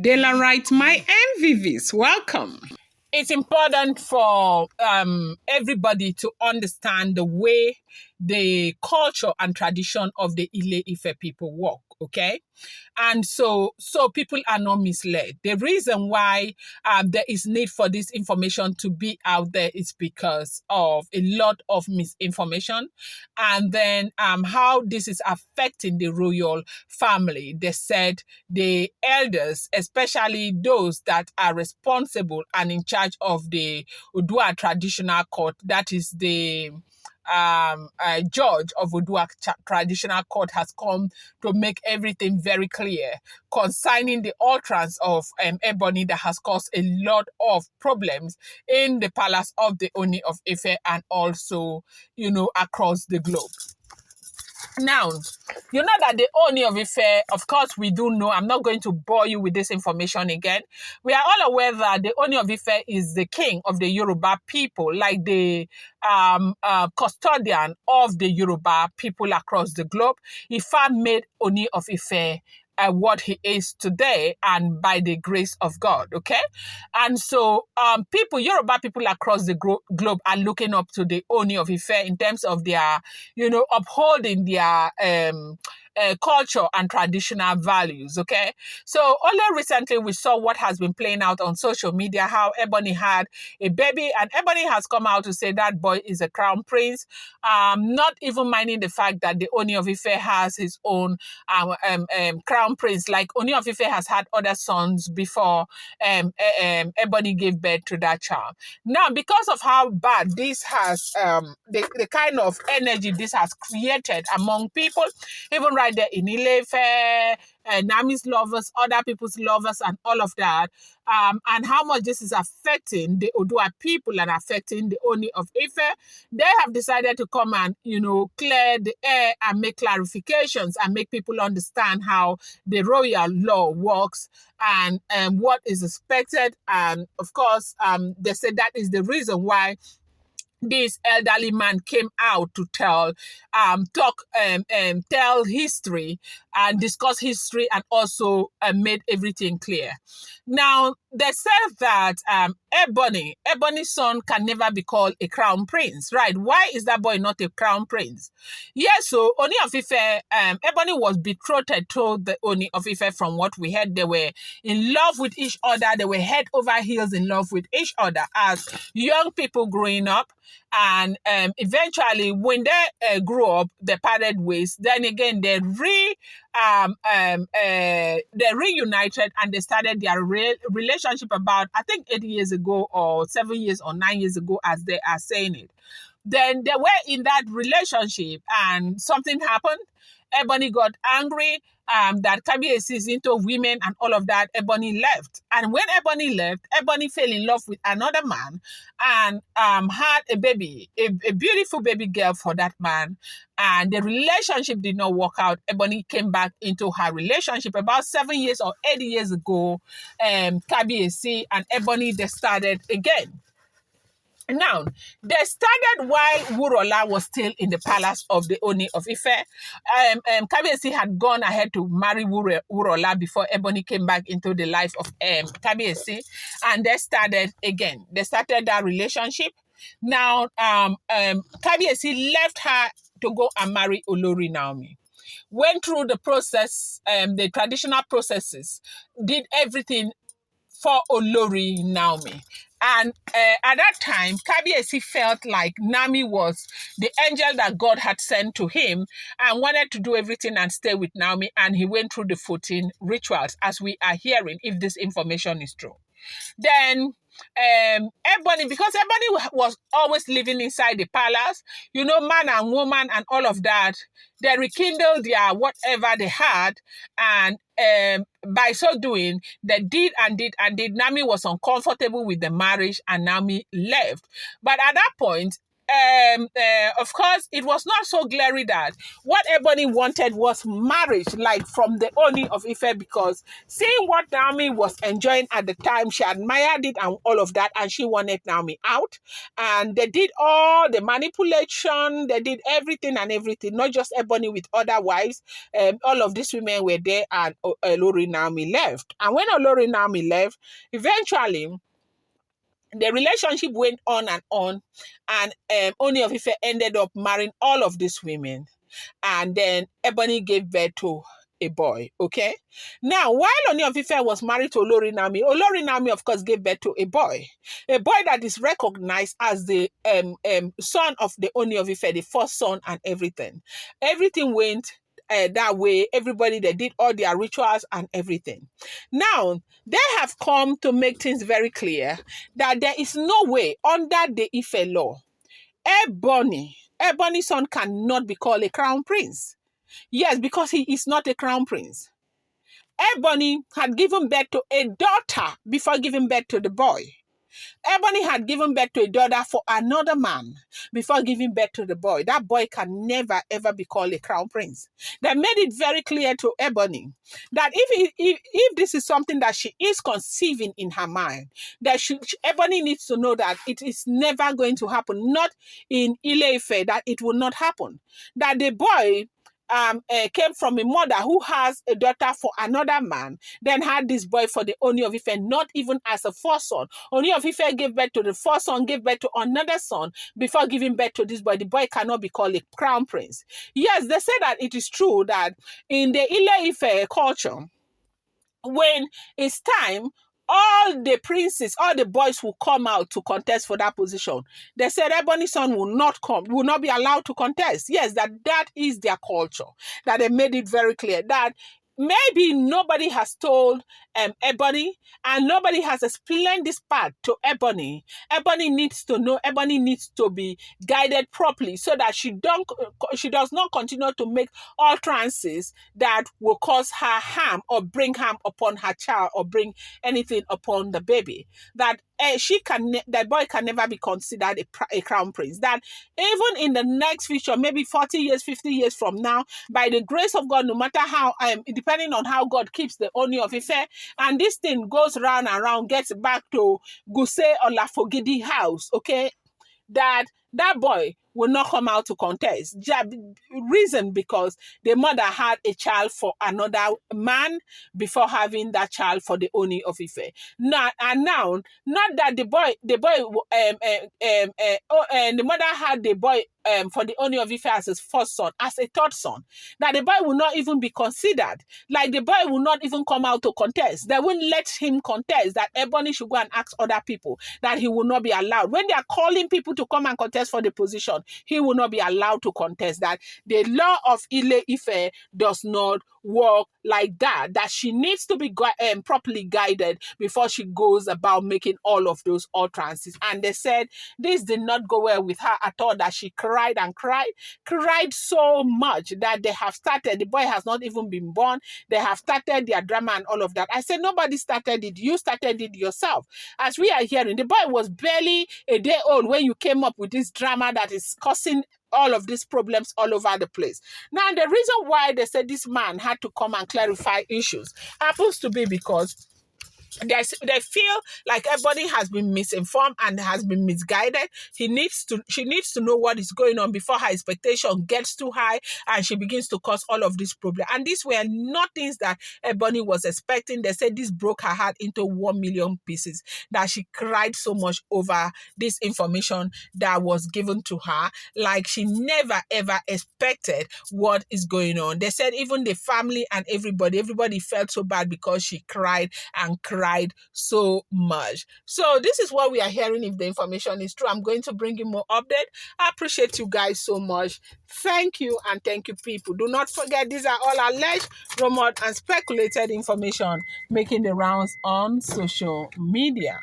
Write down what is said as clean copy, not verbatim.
Daylight, my MVVs, welcome. It's important for everybody to understand the way the culture and tradition of the Ile Ife people work, okay? And so people are not misled. The reason why there is need for this information to be out there is because of a lot of misinformation, and then how this is affecting the royal family. They said the elders, especially those that are responsible and in charge of the Udua traditional court, that is the judge of Udua traditional court, has come to make everything very clear concerning the utterance of Ebony that has caused a lot of problems in the palace of the Ooni of Ife and also, across the globe. Now, you know that the Ooni of Ife, of course, we do know. I'm not going to bore you with this information again. We are all aware that the Ooni of Ife is the king of the Yoruba people, like the custodian of the Yoruba people across the globe. Ifa made Ooni of Ife what he is today, and by the grace of God, okay? And so Yoruba people across the globe are looking up to the Ooni of Ife in terms of their, upholding their culture and traditional values, okay? So only recently we saw what has been playing out on social media, how Ebony had a baby, and Ebony has come out to say that boy is a crown prince, not even minding the fact that the Ooni of Ife has his own crown prince. Like Ooni of Ife has had other sons before Ebony gave birth to that child. Now, because of how bad this has, the kind of energy this has created among people, even right there in Ilefe, Nami's lovers, other people's lovers, and all of that, and how much this is affecting the Odua people and affecting the Ooni of Ife, they have decided to come and, clear the air and make clarifications and make people understand how the royal law works and what is expected. And of course, they said that is the reason why this elderly man came out to tell history and discuss history, and also made everything clear. Now, they said that Ebony's son can never be called a crown prince, right? Why is that boy not a crown prince? Yes, so Ooni of Ife, Ebony was betrothed to the Ooni of Ife. From what we heard, they were in love with each other. They were head over heels in love with each other as young people growing up. And eventually, when they grew up, they parted ways. Then again, they reunited and they started their relationship about, I think, 8 years ago or 7 years or 9 years ago, as they are saying it. Then they were in that relationship and something happened. Ebony got angry that Kabiyesi is into women and all of that. Ebony left. And when Ebony left, Ebony fell in love with another man and had a baby, a beautiful baby girl for that man. And the relationship did not work out. Ebony came back into her relationship about 7 years or 8 years ago. Kabiyesi and Ebony, they started again. Now, they started while Wurola was still in the palace of the Ooni of Ife. Kabiyesi had gone ahead to marry Wurola before Ebony came back into the life of Kabiyesi, and they started again. They started that relationship. Now, Kabiyesi left her to go and marry Olori Naomi. Went through the process, the traditional processes, did everything for Olori Naomi. And at that time, Kabiyesi felt like Naomi was the angel that God had sent to him and wanted to do everything and stay with Naomi. And he went through the 14 rituals, as we are hearing, if this information is true. Then Ebony, because Ebony was always living inside the palace, man and woman and all of that, they rekindled their whatever they had, and by so doing, they did. Naomi was uncomfortable with the marriage, and Naomi left. But at that point, of course, it was not so glary that what Ebony wanted was marriage, like from the Ooni of Ife, because seeing what Naomi was enjoying at the time, she admired it and all of that, and she wanted Naomi out. And they did all the manipulation, they did everything and everything, not just Ebony with other wives. All of these women were there, and Olori Naomi left. And when Olori Naomi left, eventually, the relationship went on, and Ooni of Ife ended up marrying all of these women. And then Ebony gave birth to a boy, okay? Now, while Ooni of Ife was married to Olori Naomi, of course, gave birth to a boy that is recognized as the son of the Ooni of Ife, the first son and everything. Everything went that way. Everybody, they did all their rituals and everything. Now, they have come to make things very clear that there is no way under the Ife law, Ebony's son cannot be called a crown prince. Yes, because he is not a crown prince. Ebony had given birth to a daughter before giving birth to the boy. Ebony had given birth to a daughter for another man before giving birth to the boy. That boy can never, ever be called a crown prince. They made it very clear to Ebony that if this is something that she is conceiving in her mind, that Ebony needs to know that it is never going to happen. Not in Ile-Ife, that it will not happen. That the boy came from a mother who has a daughter for another man, then had this boy for the Ooni of Ife, not even as a first son. Ooni of Ife gave birth to the first son, gave birth to another son before giving birth to this boy. The boy cannot be called a crown prince. Yes, they say that it is true that in the Ile-Ife culture, when it's time, all the princes, all the boys will come out to contest for that position. They said Ebony's son will not be allowed to contest. Yes, that is their culture. That they made it very clear that maybe nobody has told Ebony, and nobody has explained this part to Ebony. Ebony needs to know. Ebony needs to be guided properly so that she does not continue to make utterances that will cause her harm or bring harm upon her child or bring anything upon the baby. That that boy can never be considered a crown prince. That even in the next future, maybe 40 years, 50 years from now, by the grace of God, no matter how, depending on how God keeps the Ooni of Ife, and this thing goes round and round, gets back to Guse or Lafogidi house, okay, that boy will not come out to contest. Reason because the mother had a child for another man before having that child for the Ooni of Ife. Now, not that the mother had the boy for the Ooni of Ife as his first son, as a third son. That the boy will not even be considered. Like the boy will not even come out to contest. They won't let him contest. That Ebony should go and ask other people. That he will not be allowed. When they are calling people to come and contest for the position, he will not be allowed to contest. That the law of Ile-Ife does not work like that. That she needs to be properly guided before she goes about making all of those utterances. And they said this did not go well with her at all. That she cried and cried so much that they have started. The boy has not even been born. They have started their drama and all of that. I said nobody started it. You started it yourself. As we are hearing, the boy was barely a day old when you came up with this drama that is causing all of these problems all over the place. Now, the reason why they said this man had to come and clarify issues happens to be because they feel like everybody has been misinformed and has been misguided. She needs to know what is going on before her expectation gets too high and she begins to cause all of this problem. And these were not things that Ebony was expecting. They said this broke her heart into 1 million pieces, that she cried so much over this information that was given to her. Like she never ever expected what is going on. They said even the family and everybody felt so bad because she cried and cried so much. So this is what we are hearing. If the information is true, I'm going to bring you more update. I appreciate you guys so much. Thank you, and thank you, people. Do not forget, these are all alleged, rumored, and speculated information making the rounds on social media.